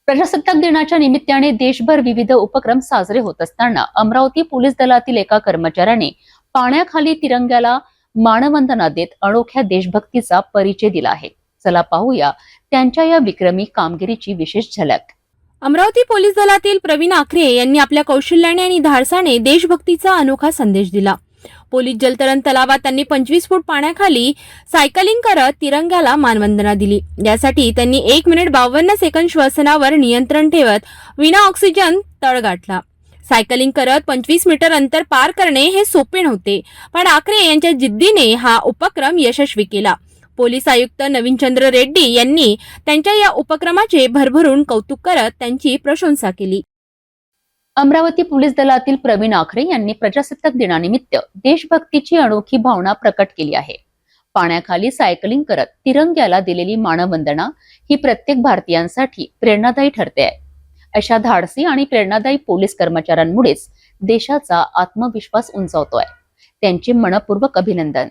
प्रजासत्ताक दिनाच्या निमित्ताने देशभर विविध उपक्रम साजरे होत असताना अमरावती पोलीस दलातील एका कर्मचाऱ्याने पाण्याखाली तिरंग्याला मानवंदना देत अनोख्या देशभक्तीचा परिचय दिला आहे. चला पाहूया त्यांच्या या विक्रमी कामगिरीची विशेष झलक. अमरावती पोलीस दलातील प्रवीण आखरे यांनी आपल्या कौशल्याने आणि धाडसाने देशभक्तीचा अनोखा संदेश दिला. पोलीस जलतरण तलावात त्यांनी 25 फूट पाण्याखाली सायकलिंग करत तिरंग्याला मानवंदना दिली. यासाठी त्यांनी 1 मिनिट 52 सेकंद श्वसनावर नियंत्रण ठेवत विना ऑक्सिजन तळ गाठला. सायकलिंग करत 25 मीटर अंतर पार करणे हे सोपे नव्हते, पण आखरे यांच्या जिद्दीने हा उपक्रम यशस्वी केला. पोलीस आयुक्त नवीनचंद्र रेड्डी यांनी त्यांच्या या उपक्रमाचे भरभरून कौतुक करत त्यांची प्रशंसा केली. अमरावती पोलीस दलातील प्रवीण आखरे यांनी प्रजासत्ताक दिनानिमित्त देशभक्तीची अनोखी भावना प्रकट केली आहे. पाण्याखाली सायकलिंग करत तिरंग्याला दिलेली मानवंदना ही प्रत्येक भारतीयांसाठी प्रेरणादायी ठरते. अशा धाडसी आणि प्रेरणादायी पोलीस कर्मचाऱ्यांमुळेच देशाचा आत्मविश्वास उंचावतोय. त्यांचे मनपूर्वक अभिनंदन.